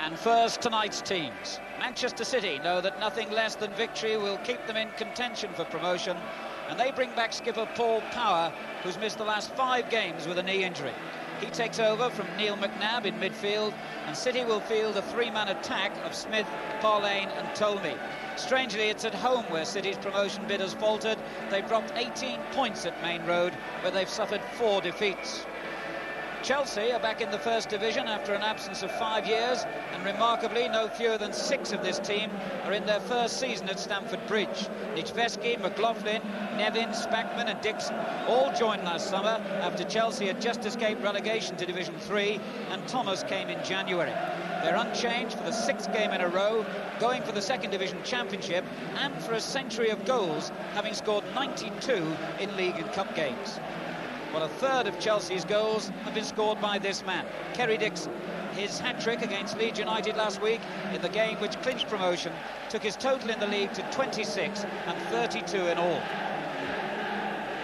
And first, tonight's teams. Manchester City know that nothing less than victory will keep them in contention for promotion, and they bring back skipper Paul Power, who's missed the last 5 games with a knee injury. He takes over from Neil McNabb in midfield, and City will field a 3-man attack of Smith, Parlane and Tolmie. Strangely, it's at home where City's promotion bid has faltered. They've dropped 18 points at Maine Road, where they've suffered 4 defeats. Chelsea are back in the First Division after an absence of 5 years, and remarkably, no fewer than 6 of this team are in their first season at Stamford Bridge. Nijveski, McLaughlin, Nevin, Spackman and Dixon all joined last summer after Chelsea had just escaped relegation to Division 3, and Thomas came in January. They're unchanged for the 6th game in a row, going for the Second Division Championship and for a century of goals, having scored 92 in league and cup games. Well, a third of Chelsea's goals have been scored by this man, Kerry Dixon. His hat-trick against Leeds United last week in the game which clinched promotion took his total in the league to 26 and 32 in all.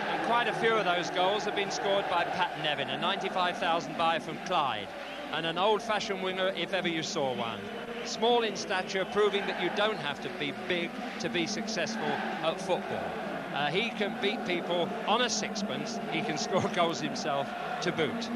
And quite a few of those goals have been scored by Pat Nevin, a 95,000 buyer from Clyde, and an old-fashioned winger if ever you saw one. Small in stature, proving that you don't have to be big to be successful at football. He can beat people on a sixpence. He can score goals himself to boot.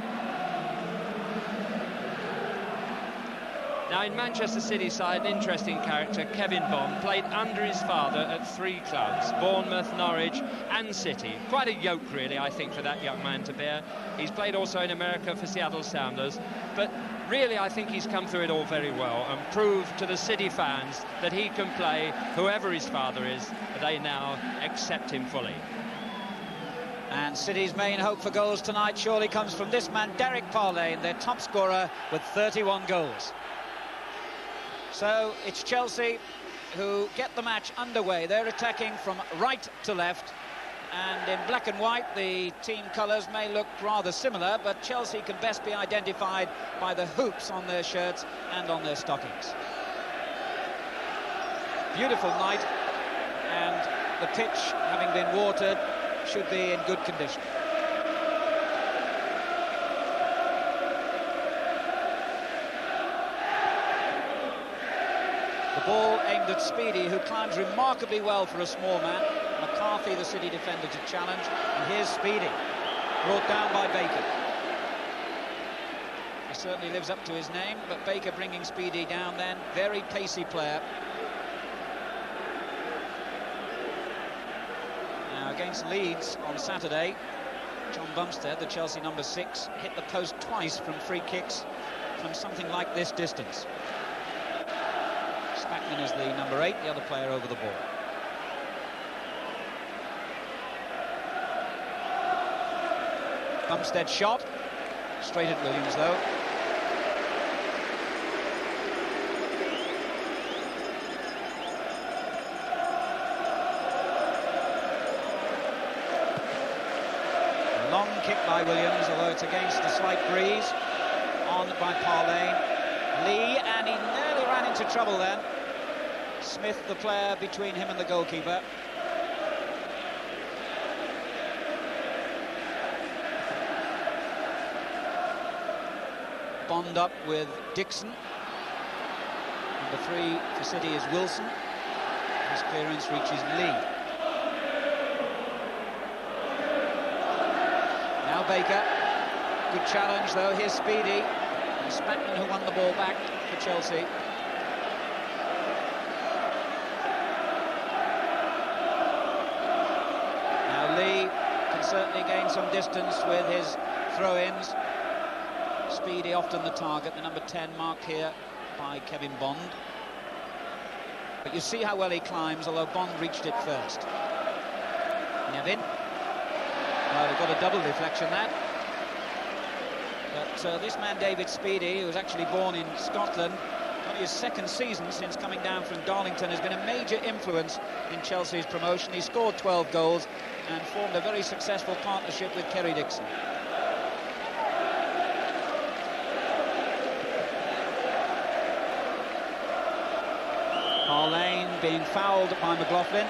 Now, in Manchester City's side, an interesting character, Kevin Bond, played under his father at 3 clubs, Bournemouth, Norwich and City. Quite a yoke, really, I think, for that young man to bear. He's played also in America for Seattle Sounders, but really I think he's come through it all very well and proved to the City fans that he can play, whoever his father is, they now accept him fully. And City's main hope for goals tonight surely comes from this man, Derek Parlane, their top scorer with 31 goals. So it's Chelsea who get the match underway. They're attacking from right to left, and in black and white the team colours may look rather similar, but Chelsea can best be identified by the hoops on their shirts and on their stockings. Beautiful night, and the pitch, having been watered, should be in good condition. The ball aimed at Speedy, who climbs remarkably well for a small man. McCarthy, the City defender, to challenge, and here's Speedy, brought down by Baker. He certainly lives up to his name, but Baker bringing Speedy down then. Very pacey player. Now, against Leeds on Saturday, John Bumstead, the Chelsea number 6, hit the post twice from free kicks from something like this distance. Spackman is the number 8, the other player over the ball. Bumstead shot, straight at Williams though. A long kick by Williams, although it's against a slight breeze. On by Parlane. Lee, and he nearly ran into trouble then. Smith, the player between him and the goalkeeper. Bond up with Dixon. Number 3 for City is Wilson. His clearance reaches Lee. Now Baker. Good challenge though. Here's Speedy. And Spackman, who won the ball back for Chelsea. Now Lee can certainly gain some distance with his throw-ins. Speedy often the target, the number 10 marked here by Kevin Bond. But you see how well he climbs, although Bond reached it first. Nevin. Well, we've got a double deflection there. But this man, David Speedy, who was actually born in Scotland, only his 2nd season since coming down from Darlington, has been a major influence in Chelsea's promotion. He scored 12 goals and formed a very successful partnership with Kerry Dixon. Parlane being fouled by McLaughlin.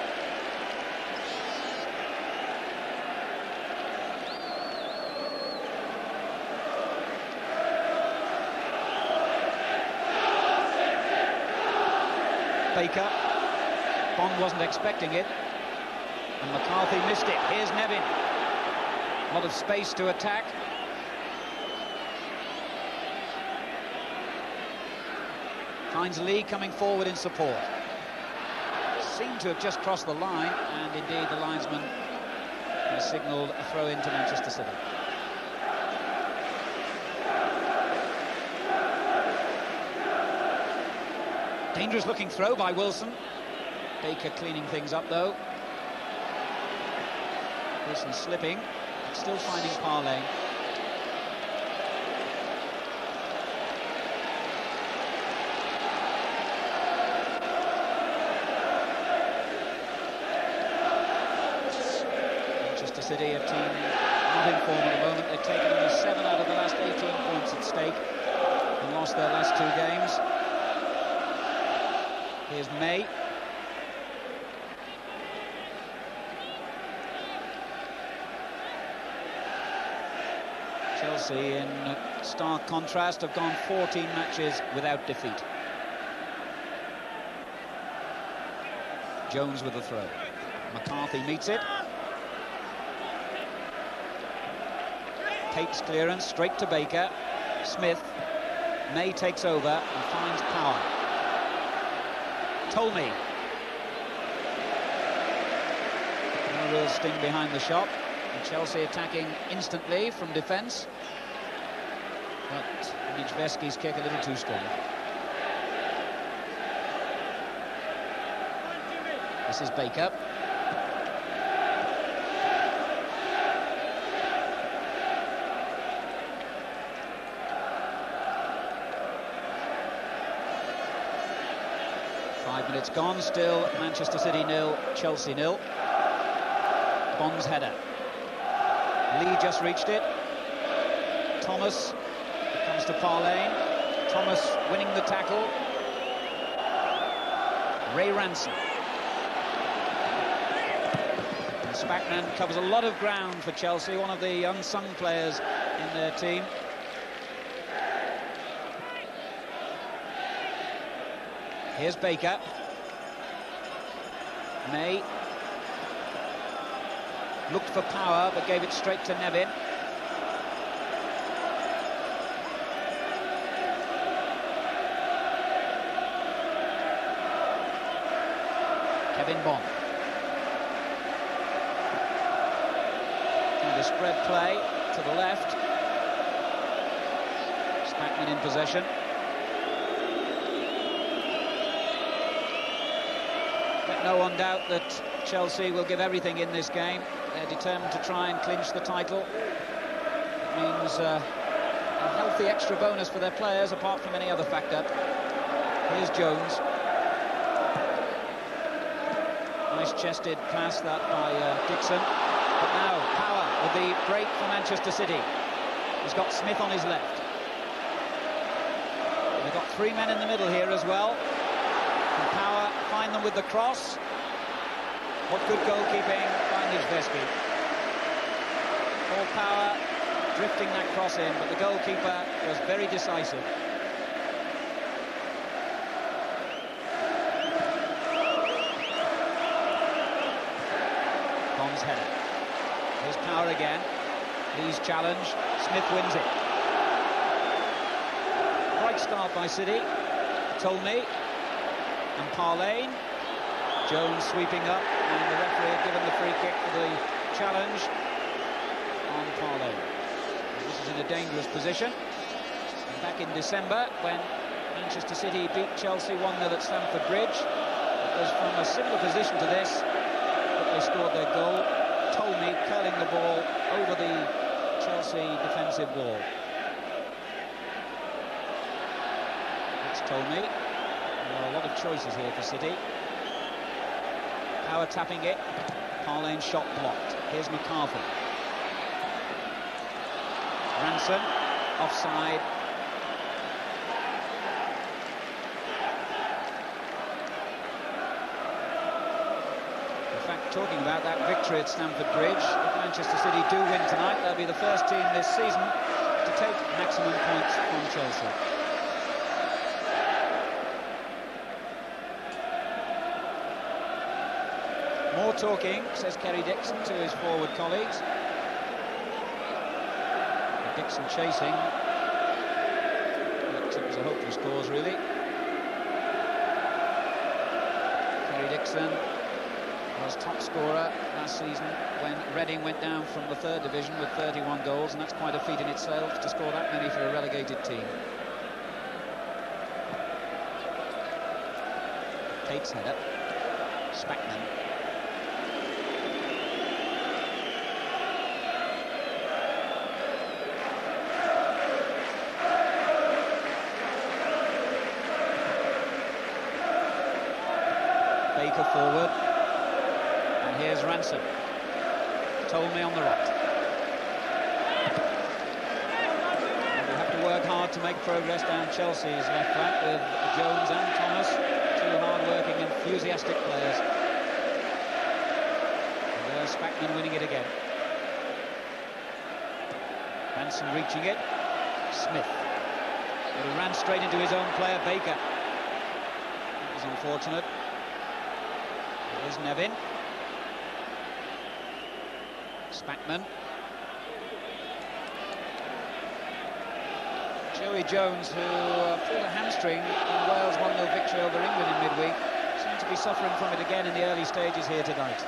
Baker. Bond wasn't expecting it, and McCarthy missed it. Here's Nevin. A lot of space to attack. Finds Lee coming forward in support. Seemed to have just crossed the line, and indeed the linesman has signalled a throw-in to Manchester City. Dangerous looking throw by Wilson. Baker cleaning things up though. Wilson slipping, but still finding Parlay. Manchester City, a team not in form at the moment. They've taken only 7 out of the last 18 points at stake and lost their last 2 games. Here's May. Chelsea, in stark contrast, have gone 14 matches without defeat. Jones with the throw. McCarthy meets it. Tape's clearance, straight to Baker. Smith. May takes over and finds Power. Tolmie. No real sting behind the shot. And Chelsea attacking instantly from defence. But Nijveski's kick a little too strong. This is Baker. Minutes gone, still Manchester City 0, Chelsea 0. Bond's header. Lee just reached it. Thomas, it comes to Parlay. Thomas winning the tackle. Ray Ranson. And Spackman covers a lot of ground for Chelsea, one of the unsung players in their team. Here's Baker. May looked for Power but gave it straight to Nevin. Kevin Bond. And the spread play to the left. Spackman in possession. No one doubt that Chelsea will give everything in this game. They're determined to try and clinch the title. It means a healthy extra bonus for their players, apart from any other factor. Here's Jones. Nice chested pass that by Dixon. But now Power with the break for Manchester City. He's got Smith on his left. And they've got 3 men in the middle here as well. And Power find them with the cross. What good goalkeeping by Nijveski. Paul Power drifting that cross in, but the goalkeeper was very decisive. Bond's header. Here's Power again. Lee's challenge. Smith wins it. Bright start by City. Tolmie. And Parlay. Jones sweeping up, and the referee had given the free kick for the challenge on Parlay. This is in a dangerous position. And back in December, when Manchester City beat Chelsea 1-0 at Stamford Bridge, it was from a similar position to this that they scored their goal. Tolmie curling the ball over the Chelsea defensive wall. It's Tolmie. There are a lot of choices here for City. Power tapping it. Parlay shot blocked. Here's McCarthy. Ranson offside. In fact, talking about that victory at Stamford Bridge, if Manchester City do win tonight, they'll be the first team this season to take maximum points from Chelsea. More talking, says Kerry Dixon to his forward colleagues. Dixon chasing, but it was a hopeless cause, really. Kerry Dixon was top scorer last season when Reading went down from the 3rd division with 31 goals, and that's quite a feat in itself to score that many for a relegated team. Tate's header. Spackman. Baker forward, and here's Ransom. Told me on the right. And we have to work hard to make progress down Chelsea's left flank with Jones and Thomas, two hard-working, enthusiastic players. And there's Spackman winning it again. Ransom reaching it. Smith. But he ran straight into his own player, Baker. That was unfortunate. Here's Nevin. Spackman. Joey Jones, who pulled a hamstring in Wales' 1-0 victory over England in midweek, seemed to be suffering from it again in the early stages here tonight.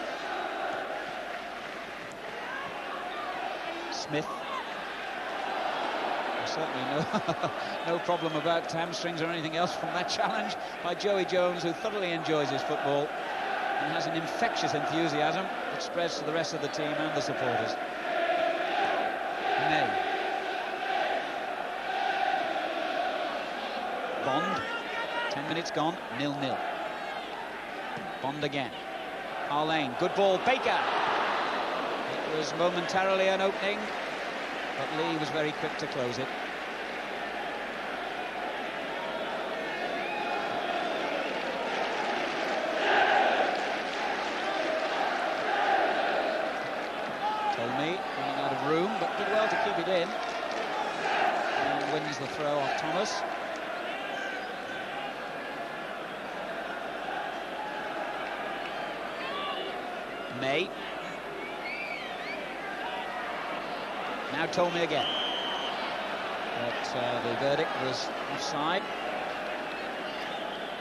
Smith. There's certainly no problem about hamstrings or anything else from that challenge by Joey Jones, who thoroughly enjoys his football and has an infectious enthusiasm that spreads to the rest of the team and the supporters. May. Bond. 10 minutes gone, 0-0. Bond again. Harlane, good ball, Baker! It was momentarily an opening, but Lee was very quick to close it. Running out of room, but did well to keep it in. And wins the throw off Thomas. May. Now Tomey again. But the verdict was offside.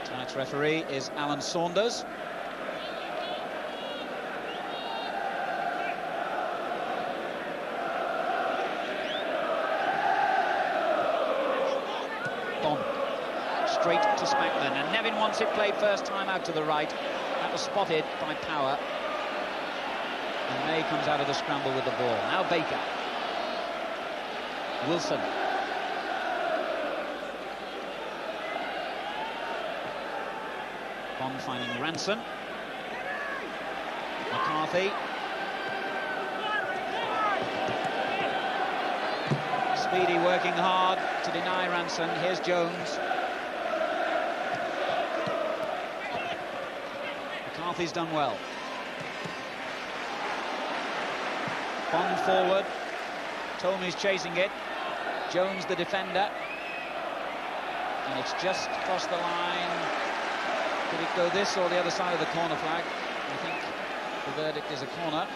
Tonight's referee is Alan Saunders. Straight to Spackman, and Nevin wants it played first time out to the right. That was spotted by Power. And May comes out of the scramble with the ball. Now Baker. Wilson. Bond finding Ranson. McCarthy. Speedy working hard to deny Ranson. Here's Jones. McCarthy's done well. Bond forward. Tomey's chasing it. Jones the defender. And it's just crossed the line. Could it go this or the other side of the corner flag? I think the verdict is a corner.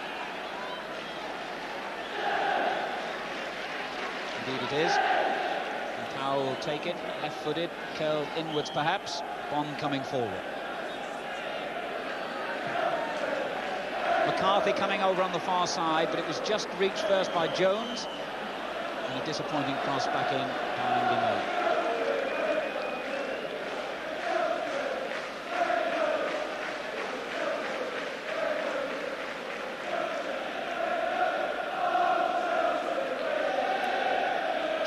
Indeed it is. And Powell will take it, left-footed, curled inwards perhaps. Bond coming forward. McCarthy coming over on the far side, but it was just reached first by Jones. And a disappointing cross back in by Andy May.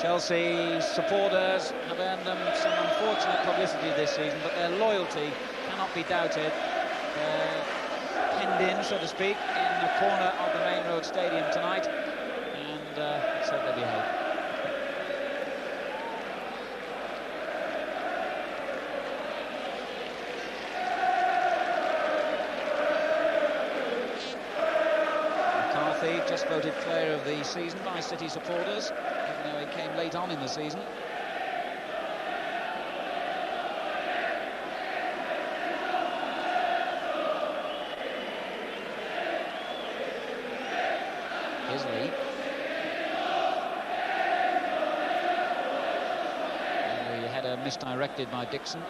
Chelsea supporters have earned them some unfortunate publicity this season, but their loyalty cannot be doubted. Penned in, so to speak, in the corner of the Maine Road Stadium tonight, and let's hope they behave. McCarthy just voted player of the season by City supporters, even though he came late on in the season. Here's Lee. And the header misdirected by Dixon.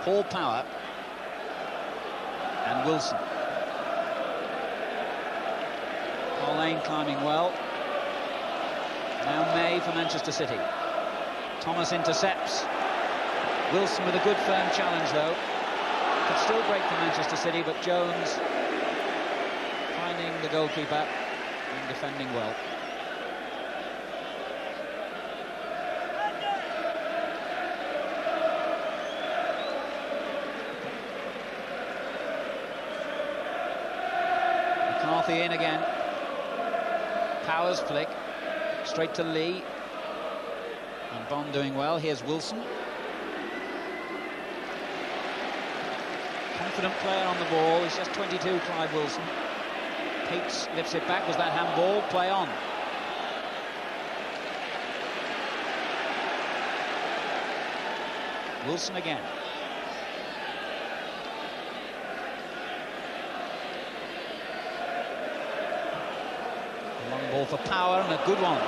Paul Power and Wilson. Lane climbing well. Now May for Manchester City. Thomas intercepts. Wilson with a good firm challenge though. Could still break for Manchester City, but Jones finding the goalkeeper and defending well. McCarthy in again. Powers flick. Straight to Lee. And Bond doing well. Here's Wilson. Confident player on the ball. He's just 22, Clive Wilson. Pates lifts it back. Was that handball? Play on. Wilson again. A long ball for Power and a good one.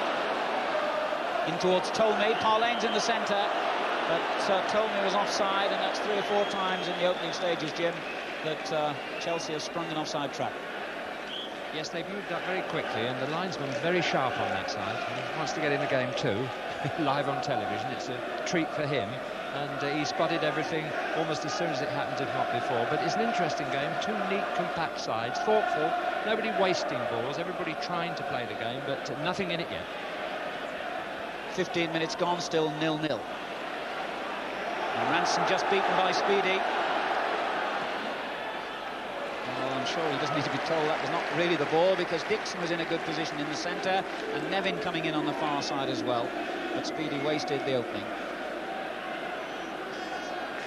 In towards Tolmie. Parlane's in the centre. But Tolmie was offside, and that's 3 or 4 times in the opening stages, Jim, that Chelsea has sprung an offside trap. Yes, they've moved up very quickly, and the linesman's very sharp on that side. He wants to get in the game too, live on television. It's a treat for him, and he spotted everything almost as soon as it happened, if not before. But it's an interesting game. 2 neat, compact sides, thoughtful, nobody wasting balls, everybody trying to play the game, but nothing in it yet. 15 minutes gone, still 0-0. And Ransom just beaten by Speedy. Well, I'm sure he doesn't need to be told that was not really the ball, because Dixon was in a good position in the centre and Nevin coming in on the far side as well. But Speedy wasted the opening.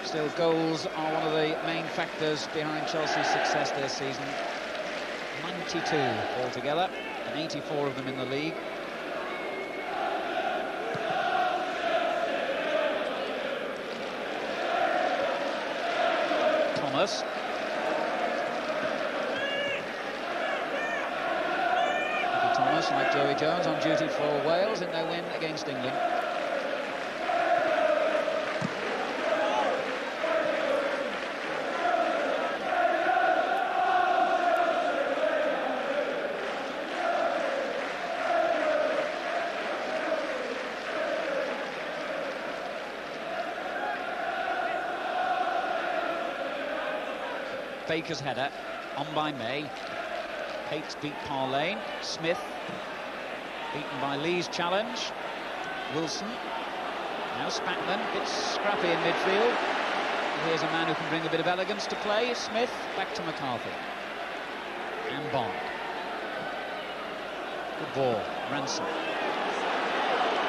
Still, goals are one of the main factors behind Chelsea's success this season. 92 altogether, and 84 of them in the league. Thomas. Thomas, like Joey Jones, on duty for Wales in their win against England. Baker's header, on by May. Pates beat Parlane. Smith, beaten by Lee's challenge. Wilson. Now Spackman, bit scrappy in midfield. Here's a man who can bring a bit of elegance to play. Smith, back to McCarthy. And Bond. Good ball, Ransom.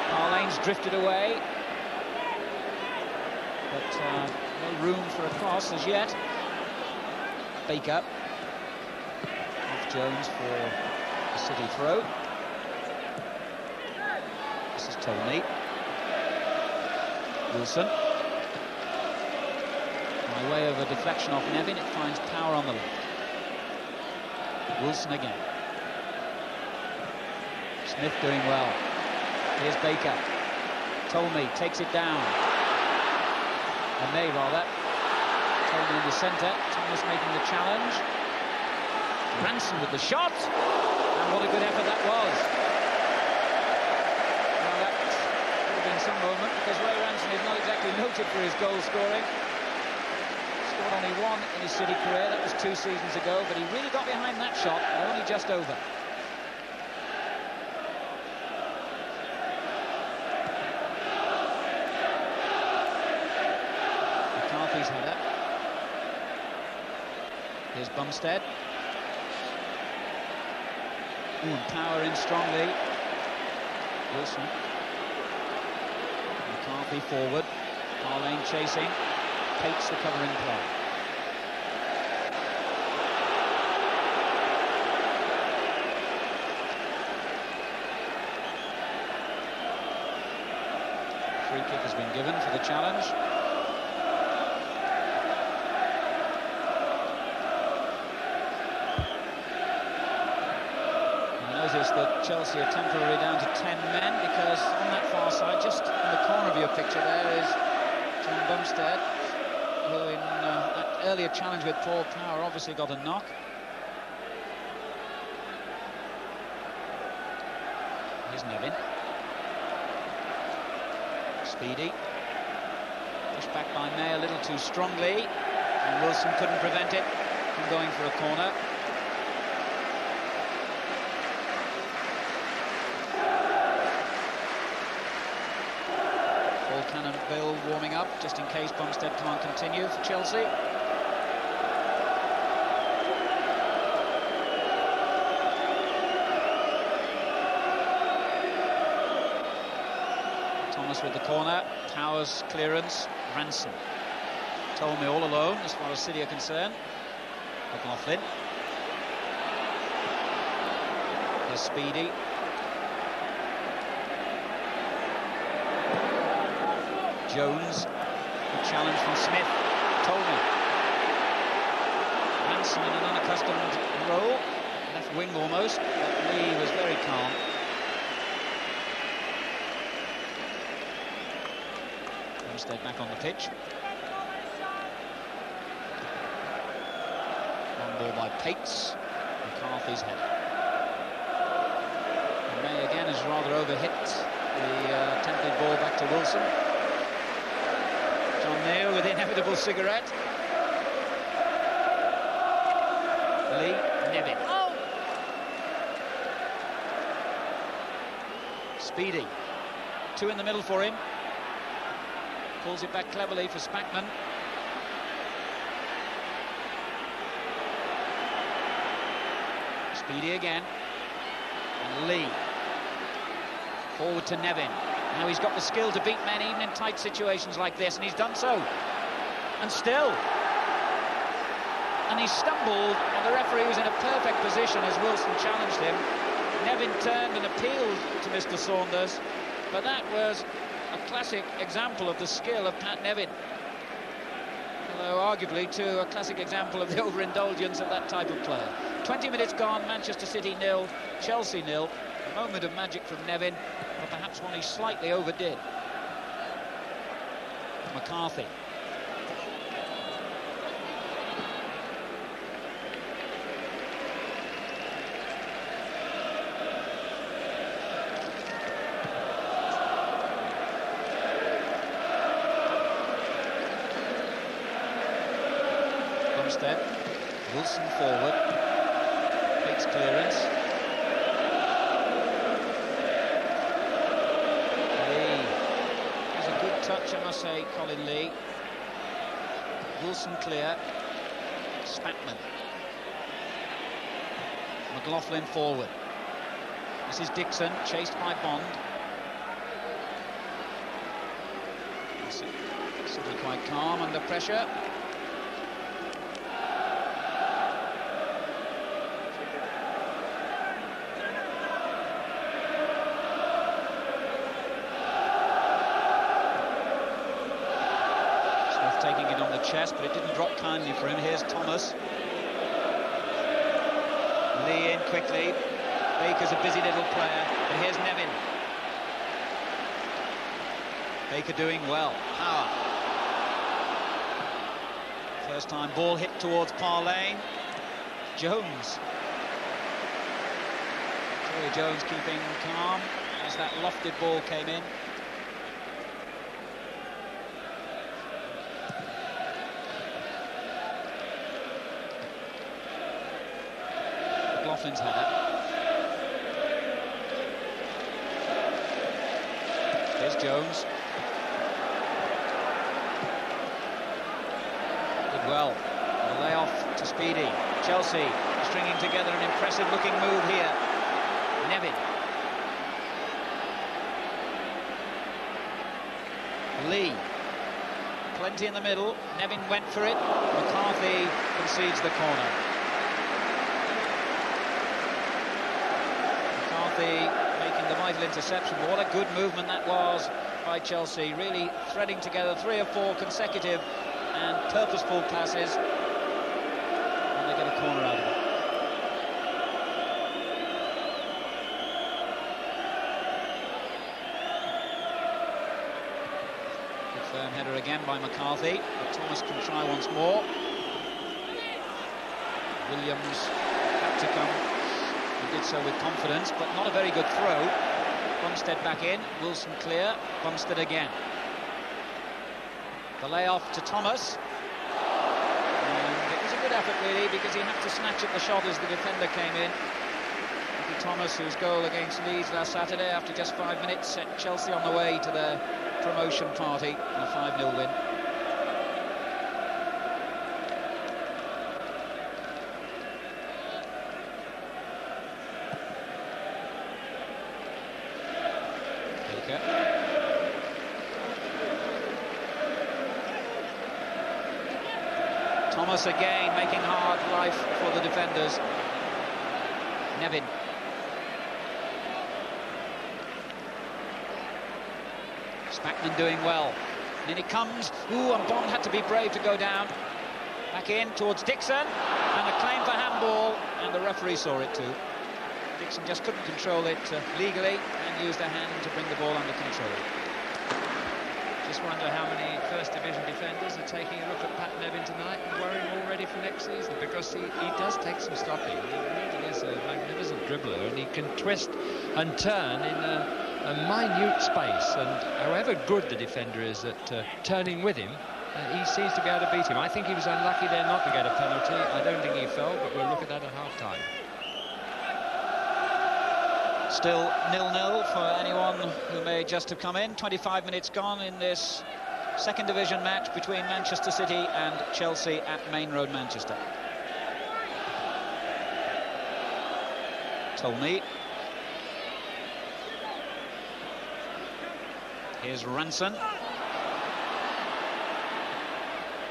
Parlane's drifted away. But no room for a cross as yet. Baker off Jones for the City throw. This is Tolmie. Wilson. By way of a deflection off Nevin, it finds Power on the left. Wilson again. Smith doing well. Here's Baker. Tolmie takes it down. And May rather. Tolmie in the centre. Thomas making the challenge. Ransom with the shot. And what a good effort that was. Now that would have been some moment, because Ray Ransom is not exactly noted for his goal scoring. Scored only 1 in his City career. That was 2 seasons ago, but he really got behind that shot, only just over. McCarthy's header. Here's Bumstead. Ooh, and Power in strongly. Wilson. McCarthy forward. Parlane chasing. Pates the covering play. Free kick has been given for the challenge. notice that Chelsea are temporarily down to 10 men, because on that far side, just in the corner of your picture there, is John Bumstead, who in that earlier challenge with Paul Power obviously got a knock. Here's Nevin. Speedy. Pushed back by May a little too strongly, and Wilson couldn't prevent it from going for a corner. Cannon Bill warming up just in case Bumstead can't continue for Chelsea. Thomas with the corner. Towers clearance. Ranson told me all alone as far as City are concerned. McLaughlin. Here's Speedy. Jones, good challenge from Smith. Tolman. Ranson in an unaccustomed role, left wing almost, but Lee was very calm. Bumstead back on the pitch. Long ball by Pates. McCarthy's head. And May again has rather overhit the attempted ball back to Wilson. John Neal with the inevitable cigarette. Lee, Nevin. Oh! Speedy. Two in the middle for him. Pulls it back cleverly for Spackman. Speedy again. And Lee. Forward to Nevin. Now he's got the skill to beat men even in tight situations like this, and he's done so. And still. And he stumbled, and the referee was in a perfect position as Wilson challenged him. Nevin turned and appealed to Mr. Saunders, but that was a classic example of the skill of Pat Nevin. Although arguably, too, a classic example of the overindulgence of that type of player. 20 minutes gone, Manchester City 0, Chelsea 0. A moment of magic from Nevin, but perhaps one he slightly overdid. McCarthy. Bumstead. Wilson forward. Pates clearance. Touch, I must say, Colin Lee. Wilson clear. Spackman. McLaughlin forward. This is Dixon, chased by Bond. City quite calm under pressure. Taking it on the chest, but it didn't drop kindly for him. Here's Thomas. Lee in quickly. Baker's a busy little player, but here's Nevin. Baker doing well. Power. First time ball hit towards Parr Lane. Jones. Troy Jones keeping calm as that lofted ball came in. McLaughlin's header. Here's Jones. Did well. The layoff to Speedy. Chelsea stringing together an impressive looking move here. Nevin. Lee. Plenty in the middle. Nevin went for it. McCarthy concedes the corner. Making the vital interception, but what a good movement that was by Chelsea, really threading together 3 or 4 consecutive and purposeful passes, and they get a corner out of it. Firm header again by McCarthy, but Thomas can try once more. Williams had to come and did so with confidence, but not a very good throw. Bumstead back in, Wilson clear, Bumstead again. The layoff to Thomas. And it was a good effort really, because he had to snatch at the shot as the defender came in. Mickey Thomas, whose goal against Leeds last Saturday after just 5 minutes, set Chelsea on the way to their promotion party in a 5-0 win. Thomas again making hard life for the defenders. Nevin. Spackman doing well. And in he comes. Ooh, and Bond had to be brave to go down. Back in towards Dixon. And a claim for handball. And the referee saw it too. Dixon just couldn't control it legally and used a hand to bring the ball under control. Just wonder how many First Division defenders are taking a look at Pat Nevin tonight and worrying already for next season, because he does take some stopping. He really is a magnificent dribbler, and he can twist and turn in a minute space. And however good the defender is at turning with him, he seems to be able to beat him. I think he was unlucky there not to get a penalty. I don't think he fell, but we'll look at that at half-time. Still 0-0 for anyone who may just have come in. 25 minutes gone in this second division match between Manchester City and Chelsea at Maine Road, Manchester. Tolney. Here's Ranson.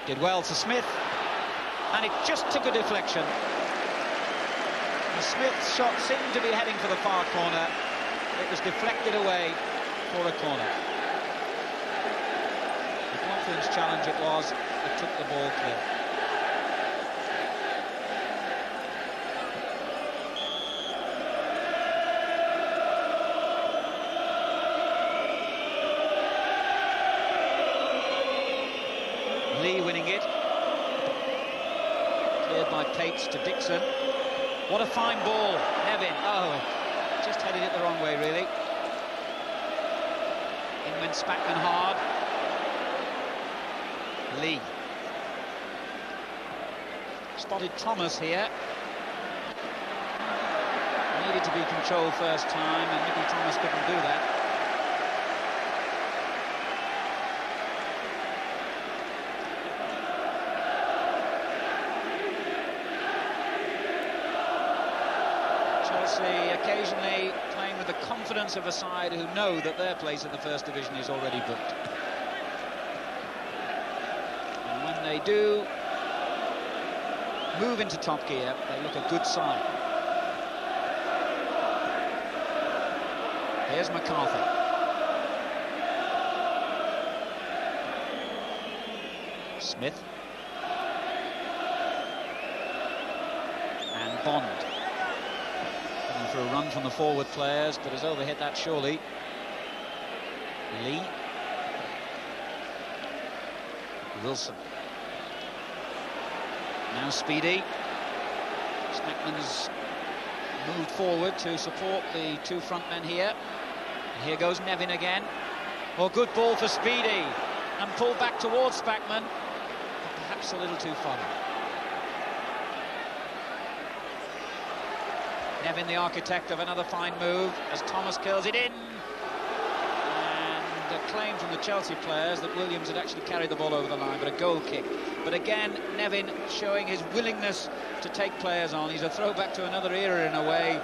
Did well to Smith, and it just took a deflection. Smith's shot seemed to be heading for the far corner. It was deflected away for a corner. McLaughlin's challenge it was, it took the ball clear. Lee winning it. Cleared by Pates to Dixon. What a fine ball, Nevin. Oh, just headed it the wrong way, really. In went Spackman hard. Lee. Spotted Thomas here. Needed to be controlled first time, and Mickey Thomas couldn't do that. Occasionally playing with the confidence of a side who know that their place in the First Division is already booked. And when they do move into top gear, they look a good side. Here's McCarthy. Smith. And Bond. For a run from the forward players, but has overhit that surely. Lee. Wilson. Now Speedy. Spackman's moved forward to support the two front men here. And here goes Nevin again. Oh, good ball for Speedy. And pulled back towards Spackman. But perhaps a little too far. Nevin, the architect of another fine move, as Thomas curls it in. And a claim from the Chelsea players that Williams had actually carried the ball over the line, but a goal kick. But again, Nevin showing his willingness to take players on. He's a throwback to another era in a way.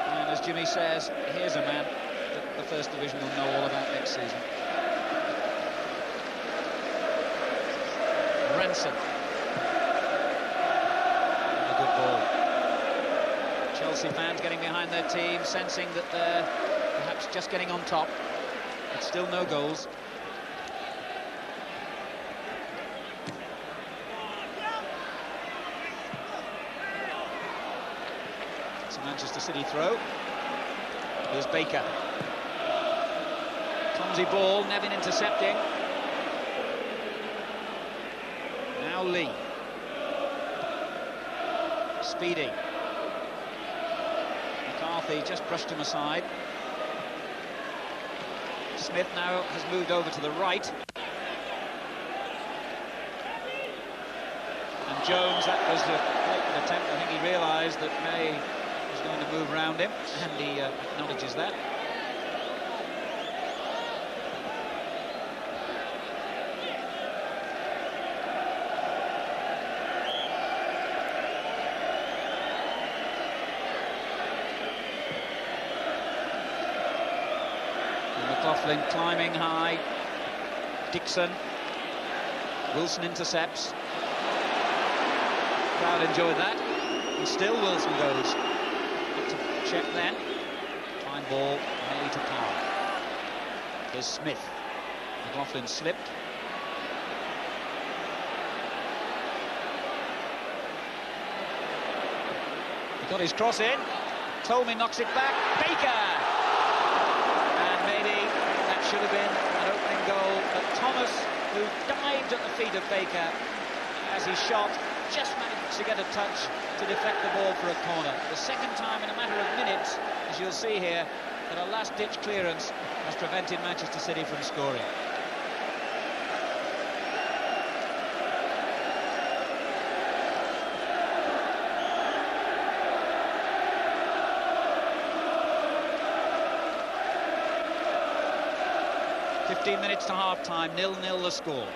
And as Jimmy says, here's a man that the First Division will know all about next season. Ranson. And a good ball. Chelsea fans getting behind their team, sensing that they're perhaps just getting on top, but still no goals. It's a Manchester City throw. Here's Baker. Clumsy ball, Nevin intercepting. Now Lee. Speedy. McCarthy just brushed him aside. Smith now has moved over to the right. And Jones, that was a blatant attempt. I think he realised that May was going to move around him, and he acknowledges that. McLaughlin climbing high. Dixon. Wilson intercepts. Crowd enjoyed that. And still Wilson goes. Up to check then. Fine ball, May to Power. Here's Smith. McLaughlin slipped. He got his cross in. Tolmie knocks it back. Baker! Should have been an opening goal, but Thomas, who dived at the feet of Baker as he shot, just managed to get a touch to deflect the ball for a corner. The second time in a matter of minutes, as you'll see here, that a last-ditch clearance has prevented Manchester City from scoring. "15 minutes to half-time, 0-0 the score."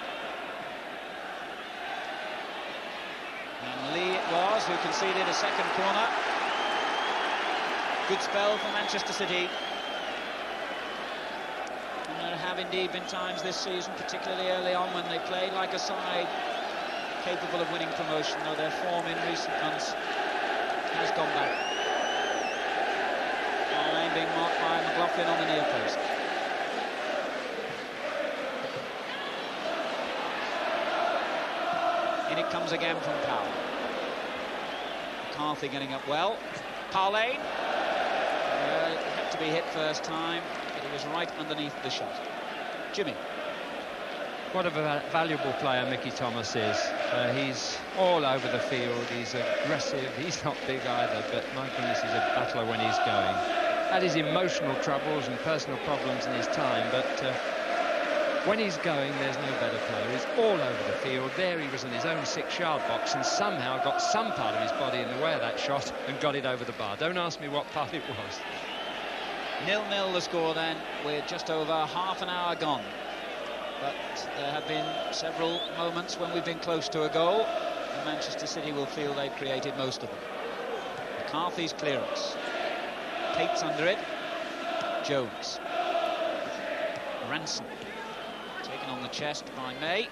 And Lee it was who conceded a second corner. Good spell for Manchester City. And there have indeed been times this season, particularly early on, when they played like a side capable of winning promotion, though their form in recent months has gone back. Line being marked by McLaughlin on the near post. In it comes again from Powell. McCarthy getting up well. Parlane. It had to be hit first time, but he was right underneath the shot. Jimmy. What a valuable player Mickey Thomas is. He's all over the field, he's aggressive, he's not big either, but my goodness, he's a battler when he's going. Had his emotional troubles and personal problems in his time, but when he's going, there's no better player. He's all over the field. There he was in his own 6-yard box and somehow got some part of his body in the way of that shot and got it over the bar. Don't ask me what part it was. 0-0 the score then, with just over half an hour gone. But there have been several moments when we've been close to a goal, and Manchester City will feel they've created most of them. McCarthy's clearance. Tate's under it. Jones. Ranson. Taken on the chest by May.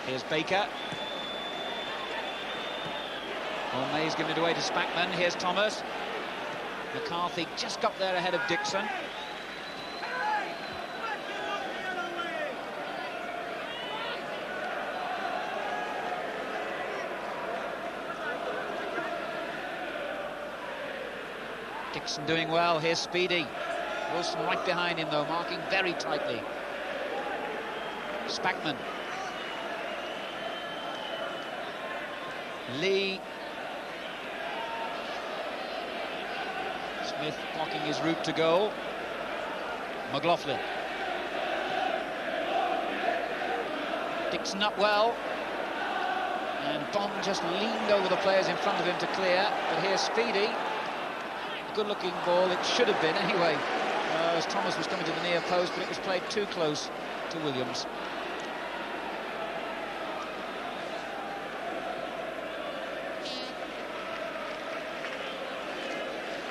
Here's Baker. Well, May's given it away to Spackman. Here's Thomas. McCarthy just got there ahead of Dixon. Dixon doing well. Here's Speedy. Wilson right behind him, though, marking very tightly. Spackman. Lee. Smith blocking his route to goal. McLaughlin. Dixon up well. And Bond just leaned over the players in front of him to clear. But here's Speedy. Good-looking ball, it should have been anyway, as Thomas was coming to the near post, but it was played too close to Williams.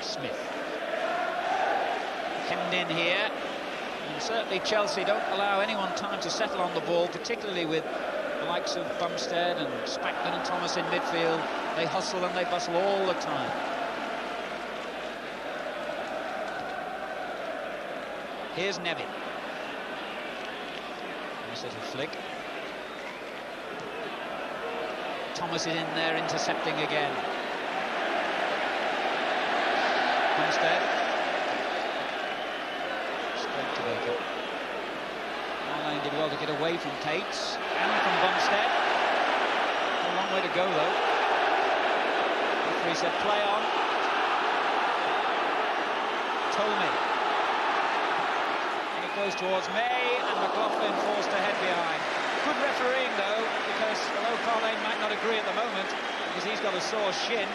Smith. Hemmed in here, and certainly Chelsea don't allow anyone time to settle on the ball, particularly with the likes of Bumstead and Spackman and Thomas in midfield. They hustle and they bustle all the time. Here's Nevin. Nice little flick. Thomas is in there intercepting again. Bumstead. Straight to Baker. Marlane did well to get away from Tates and from Bumstead. A long way to go, though. Referee said play on. Tolmie. And it goes towards May, and McLaughlin forced to head behind. Good refereeing, though, because although Parlane might not agree at the moment, because he's got a sore shin,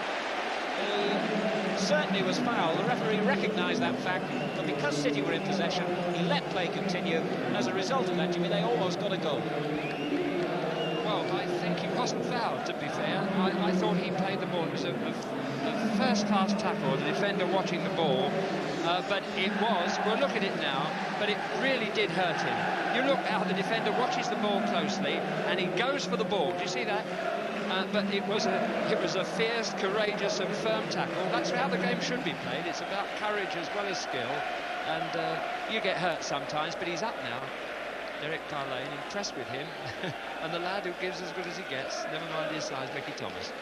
he certainly was foul. The referee recognised that fact, but because City were in possession, he let play continue, and as a result of that, Jimmy, they almost got a goal. Well, I think he wasn't fouled, to be fair. I thought he played the ball. It was a first-class tackle, the defender watching the ball, but it was, we'll look at it now, but it really did hurt him. You look how the defender watches the ball closely, and he goes for the ball. Do you see that? But it was a fierce, courageous and firm tackle. That's how the game should be played. It's about courage as well as skill, and you get hurt sometimes, but he's up now. Eric Parlane, impressed with him, and the lad who gives as good as he gets, never mind his size, Mickey Thomas.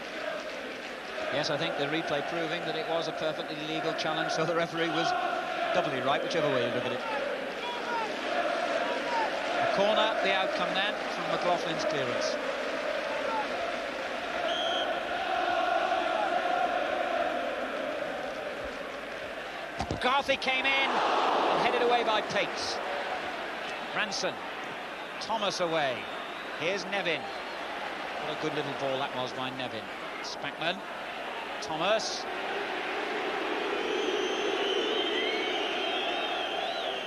Yes, I think the replay proving that it was a perfectly legal challenge, so the referee was doubly right, whichever way you look at it. A corner, the outcome then, from McLaughlin's clearance. McCarthy came in and headed away by Tates. Ranson, Thomas away. Here's Nevin. What a good little ball that was by Nevin. Spackman, Thomas.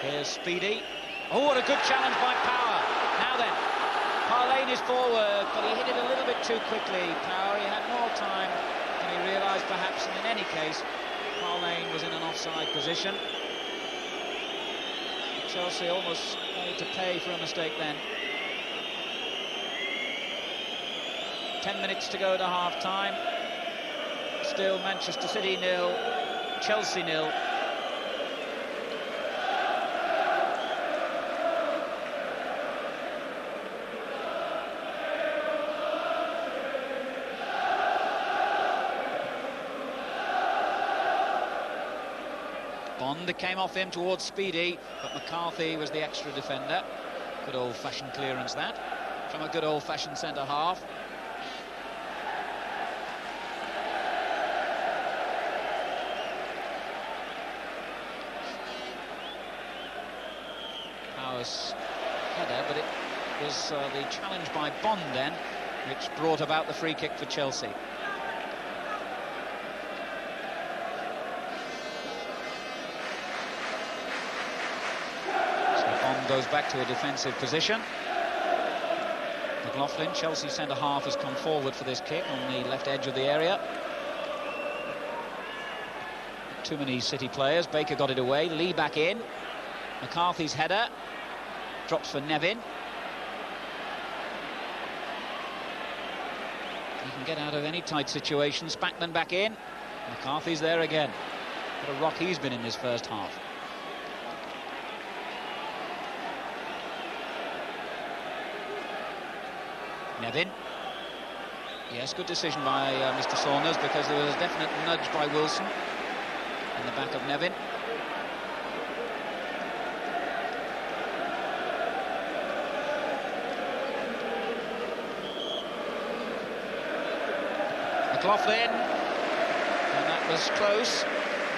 Here's Speedy. Oh, what a good challenge by Power. Now then, Parlane is forward, but he hit it a little bit too quickly. Power, he had more time than he realised perhaps, and in any case, Parlane was in an offside position. Chelsea almost made to pay for a mistake then. 10 minutes to go to half-time. Still Manchester City 0, Chelsea 0. Bond came off him towards Speedy, but McCarthy was the extra defender. Good old-fashioned clearance that, from a good old-fashioned centre-half. Powers header, but it was the challenge by Bond then, which brought about the free kick for Chelsea. Goes back to a defensive position. McLaughlin, Chelsea centre-half, has come forward for this kick on the left edge of the area. Too many City players. Baker got it away. Lee back in. McCarthy's header. Drops for Nevin. He can get out of any tight situation. Spackman back in. McCarthy's there again. What a rock he's been in this first half. Nevin. Yes, good decision by Mr. Saunders, because there was a definite nudge by Wilson in the back of Nevin. McLaughlin, and that was close.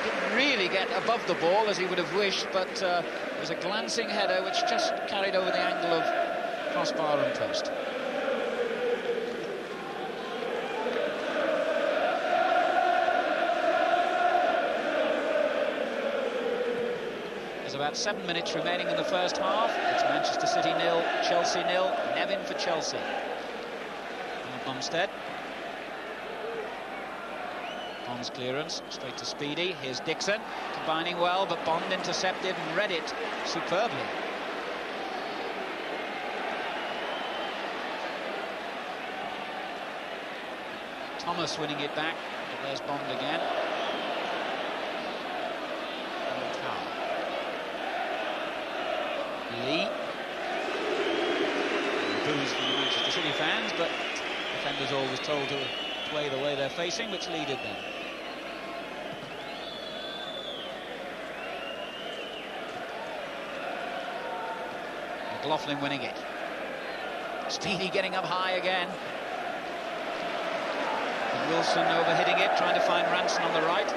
Didn't really get above the ball as he would have wished, but it was a glancing header which just carried over the angle of crossbar and post. About 7 minutes remaining in the first half. It's Manchester City 0, Chelsea 0. Nevin for Chelsea. Now Bumstead. Bond's clearance straight to Speedy. Here's Dixon combining well, but Bond intercepted and read it superbly. Thomas winning it back, but there's Bond again. Lee. Boos from the Manchester City fans, but defenders always told to play the way they're facing, which Lee did then. McLaughlin winning it. Speedy getting up high again. And Wilson overhitting it, trying to find Ranson on the right.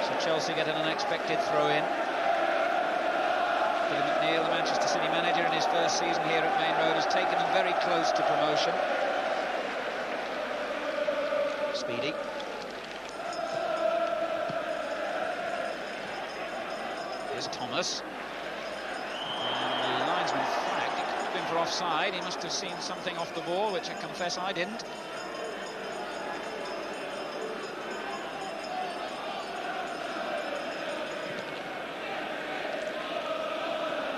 So Chelsea get an unexpected throw in. Billy McNeil, the Manchester City manager, in his first season here at Maine Road, has taken them very close to promotion. Speedy. Here's Thomas. And the linesman flagged. It could have been for offside. He must have seen something off the ball, which I confess I didn't.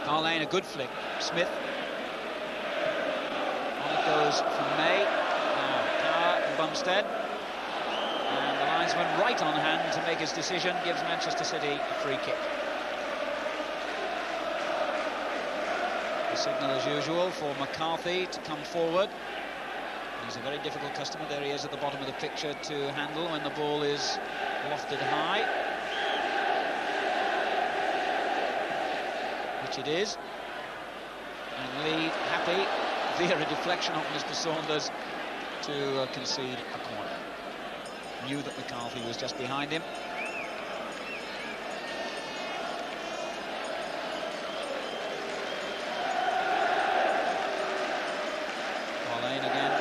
Parlane, a good flick. Smith. On it goes from May. Now Power and Bumstead. And the linesman right on hand to make his decision, gives Manchester City a free kick. The signal as usual for McCarthy to come forward. He's a very difficult customer. There he is at the bottom of the picture to handle when the ball is lofted high. Which it is. And Lee happy via a deflection of Mr. Saunders to concede a corner. Knew that McCarthy was just behind him. Parlane again,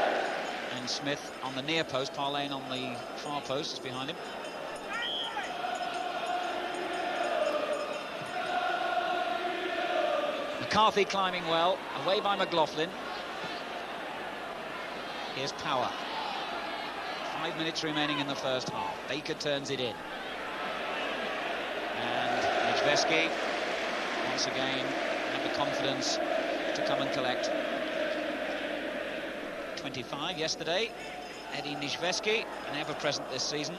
and Smith on the near post. Parlane on the far post is behind him. McCarthy climbing well, away by McLaughlin. Here's Power. 5 minutes remaining in the first half. Baker turns it in. And Nijveski, once again, had the confidence to come and collect. 25 yesterday. Eddie Nijveski, an ever-present this season.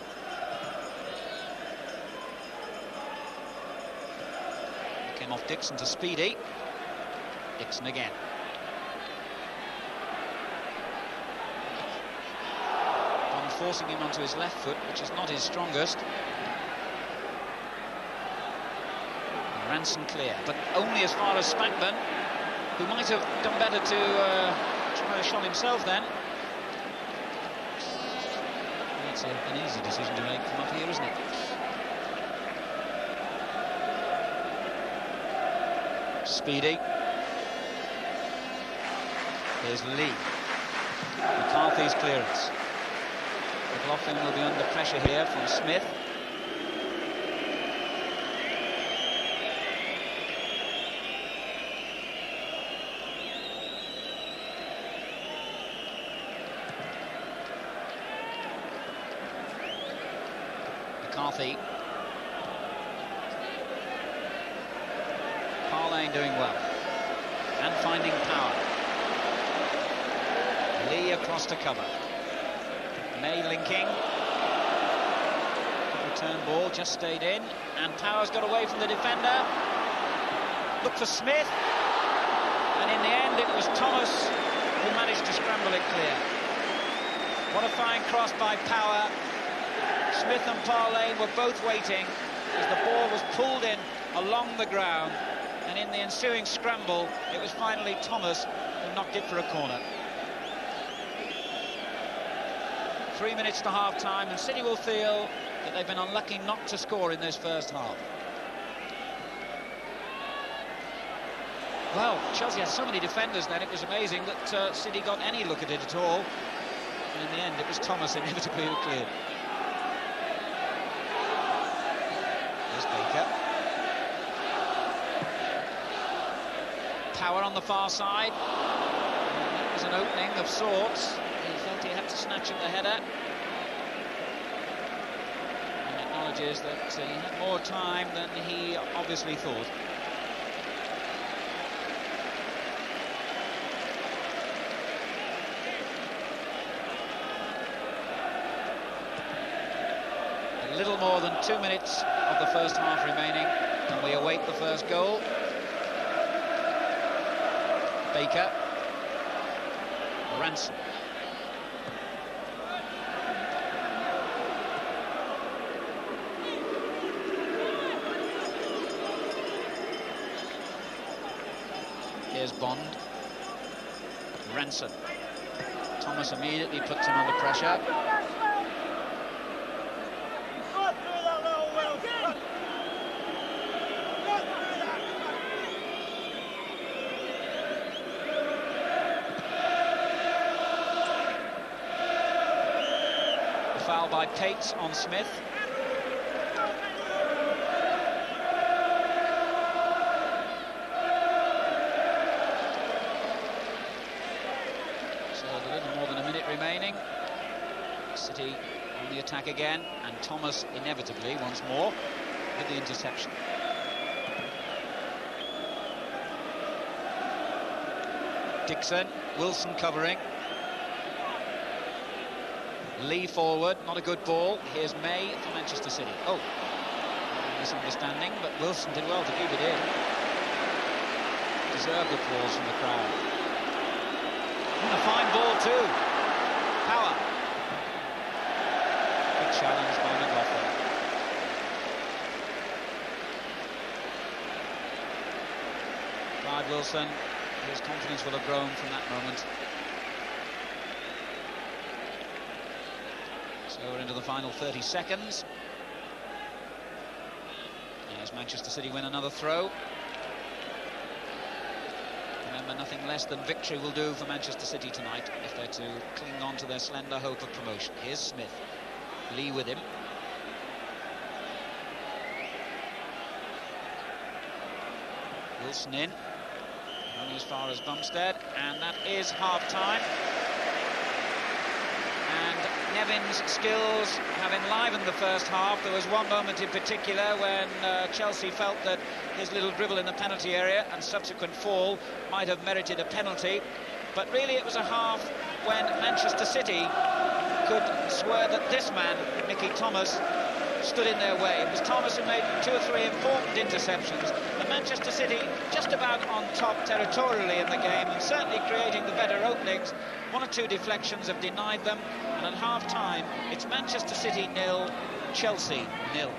Came off Dixon to Speedy. Dixon again. Bond forcing him onto his left foot, which is not his strongest. And Ranson clear, but only as far as Spackman, who might have done better to try a shot himself then. That's an easy decision to make from up here, isn't it? Speedy. Here's Lee. McCarthy's clearance. McLaughlin will be under pressure here from Smith. McCarthy. Parlane doing well. And finding Power. Lee across to cover. May linking. Return ball just stayed in, and Power's got away from the defender. Look for Smith, and in the end it was Thomas who managed to scramble it clear. What a fine cross by Power. Smith and Parlane were both waiting as the ball was pulled in along the ground, and in the ensuing scramble it was finally Thomas who knocked it for a corner. 3 minutes to half-time, and City will feel that they've been unlucky not to score in this first half. Well, Chelsea had so many defenders then, it was amazing that City got any look at it at all. And in the end, it was Thomas inevitably who cleared. There's Baker. Power on the far side. That was an opening of sorts. He felt he had to snatch at the header. And acknowledges that he had more time than he obviously thought. A little more than 2 minutes of the first half remaining, and we await the first goal. Baker. Ranson. Here's Bond. Ranson. Thomas immediately puts him under pressure. The foul by Pates on Smith. Remaining. City on the attack again, and Thomas inevitably once more with the interception. Dixon, Wilson covering. Lee forward, not a good ball. Here's May for Manchester City. Oh, misunderstanding, but Wilson did well to keep it in. Deserved applause from the crowd. And a fine ball too. Power. Good challenge by McLaughlin. Clive Wilson, his confidence will have grown from that moment. So we're into the final 30 seconds. As Manchester City win another throw. Remember, nothing less than victory will do for Manchester City tonight if they're to cling on to their slender hope of promotion. Here's Smith. Lee with him. Wilson in. Only as far as Bumstead. And that is half-time. And Nevin's skills have enlivened the first half. There was one moment in particular when Chelsea felt that his little dribble in the penalty area and subsequent fall might have merited a penalty. But really it was a half when Manchester City could swear that this man, Mickey Thomas, stood in their way. It was Thomas who made 2 or 3 important interceptions. And Manchester City just about on top territorially in the game and certainly creating the better openings. 1 or 2 deflections have denied them. And at half-time, it's Manchester City 0, Chelsea 0.